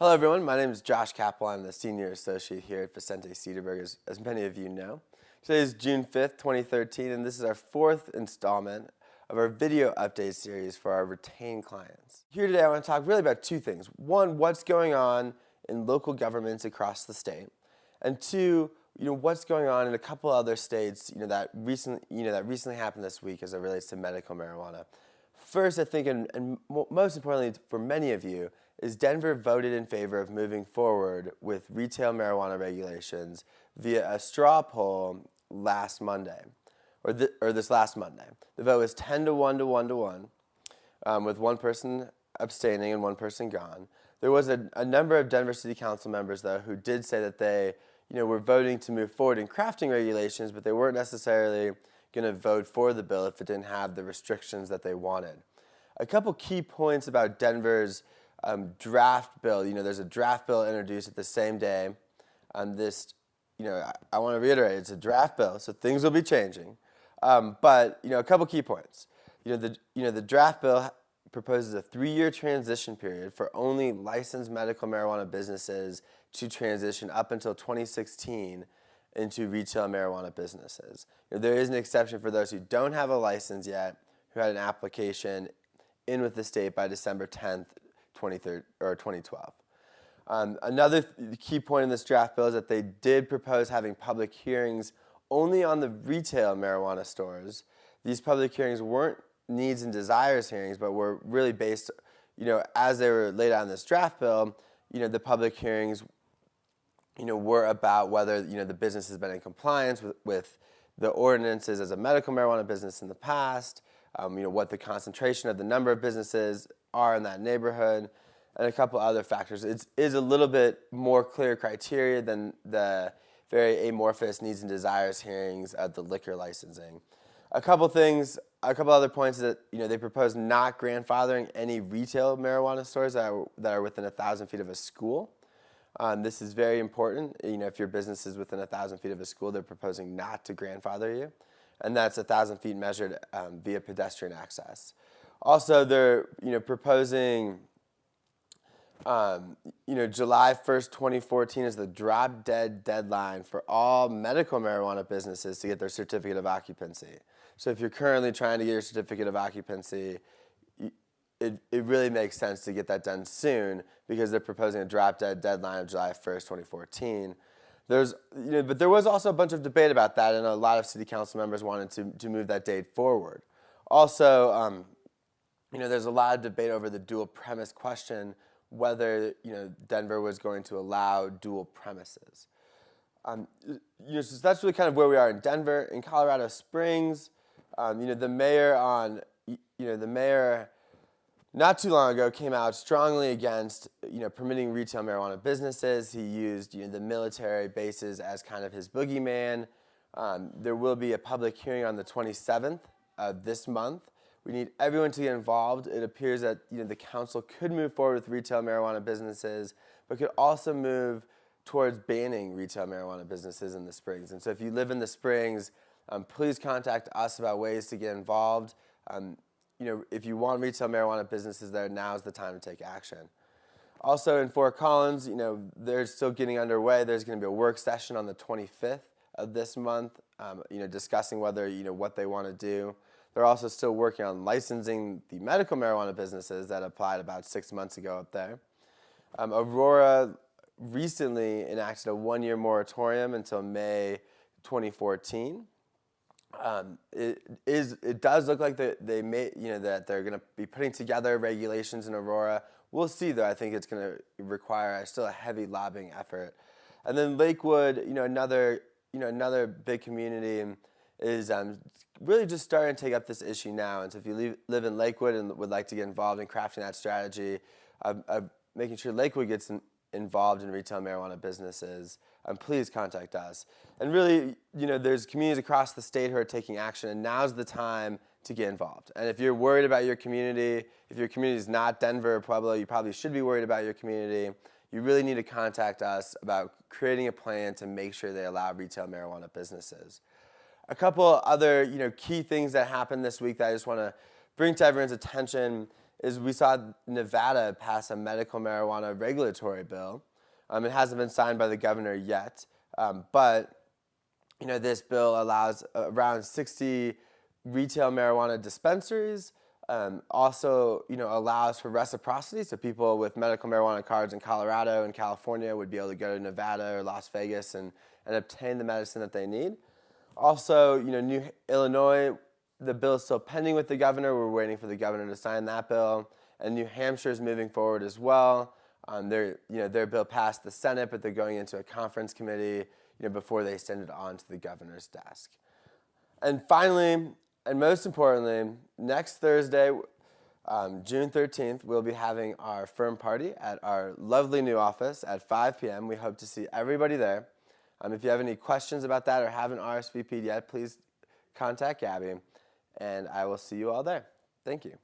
Hello everyone, my name is Josh Kappel. I'm the Senior Associate here at Vicente Sederberg, as many of you know. Today is June 5th, 2013, and this is our fourth installment of our video update series for our retained clients. Here today I want to talk really about two things. One, what's going on in local governments across the state, and two, what's going on in a couple other states that recently happened this week as it relates to medical marijuana. First, I think, and most importantly for many of you, is Denver voted in favor of moving forward with retail marijuana regulations via a straw poll last Monday, or this last Monday. The vote was 10 to 1 to 1 to 1, with one person abstaining and one person gone. There was a number of Denver City Council members, though, who did say that they were voting to move forward in crafting regulations, but they weren't necessarily going to vote for the bill if it didn't have the restrictions that they wanted. A couple key points about Denver's draft bill. There's a draft bill introduced at the same day. I want to reiterate, it's a draft bill, so things will be changing. But a couple key points. The draft bill proposes a 3-year transition period for only licensed medical marijuana businesses to transition up until 2016 into retail marijuana businesses. There is an exception for those who don't have a license yet, who had an application in with the state by December 10th, 2012. Another key point in this draft bill is that they did propose having public hearings only on the retail marijuana stores. These public hearings weren't needs and desires hearings, but were really based, as they were laid out in this draft bill, the public hearings, were about whether, the business has been in compliance with the ordinances as a medical marijuana business in the past, what the concentration of the number of businesses are in that neighborhood, and a couple other factors. It is a little bit more clear criteria than the very amorphous needs and desires hearings of the liquor licensing. A couple other points that they propose not grandfathering any retail marijuana stores that are within 1,000 feet of a school. This is very important. If your business is within 1,000 feet of a school, they're proposing not to grandfather you, and that's 1,000 feet measured via pedestrian access. Also, they're proposing July 1st, 2014 is the drop-dead deadline for all medical marijuana businesses to get their certificate of occupancy. So if you're currently trying to get your certificate of occupancy, it really makes sense to get that done soon because they're proposing a drop-dead deadline of July 1st, 2014. But there was also a bunch of debate about that, and a lot of city council members wanted to move that date forward. Also, there's a lot of debate over the dual premise question, whether Denver was going to allow dual premises. So that's really kind of where we are in Denver. In Colorado Springs, the mayor not too long ago came out strongly against permitting retail marijuana businesses. He used the military bases as kind of his boogeyman. There will be a public hearing on the 27th of this month. We need everyone to get involved. It appears that the council could move forward with retail marijuana businesses, but could also move towards banning retail marijuana businesses in the Springs. And so if you live in the Springs, please contact us about ways to get involved. If you want retail marijuana businesses there, now is the time to take action. Also in Fort Collins, they're still getting underway. There's going to be a work session on the 25th of this month, discussing whether, what they want to do. They're also still working on licensing the medical marijuana businesses that applied about 6 months ago up there. Aurora recently enacted a 1-year moratorium until May 2014. It does look like that they're going to be putting together regulations in Aurora. We'll see, though. I think it's going to require still a heavy lobbying effort. And then Lakewood, another big community, is really just starting to take up this issue now. And so if you live in Lakewood and would like to get involved in crafting that strategy, making sure Lakewood gets involved in retail marijuana businesses, please contact us. And really, there's communities across the state who are taking action, and now's the time to get involved. And if you're worried about your community, if your community is not Denver or Pueblo, you probably should be worried about your community. You really need to contact us about creating a plan to make sure they allow retail marijuana businesses. A couple other key things that happened this week that I just want to bring to everyone's attention is we saw Nevada pass a medical marijuana regulatory bill. It hasn't been signed by the governor yet, but this bill allows around 60 retail marijuana dispensaries. Also, allows for reciprocity, so people with medical marijuana cards in Colorado and California would be able to go to Nevada or Las Vegas and obtain the medicine that they need. Also, New Illinois, the bill is still pending with the governor. We're waiting for the governor to sign that bill, and New Hampshire is moving forward as well. Their bill passed the Senate, but they're going into a conference committee, before they send it on to the governor's desk. And finally, and most importantly, next Thursday, June 13th, we'll be having our firm party at our lovely new office at 5 p.m. We hope to see everybody there. If you have any questions about that or haven't RSVP'd yet, please contact Gabby, and I will see you all there. Thank you.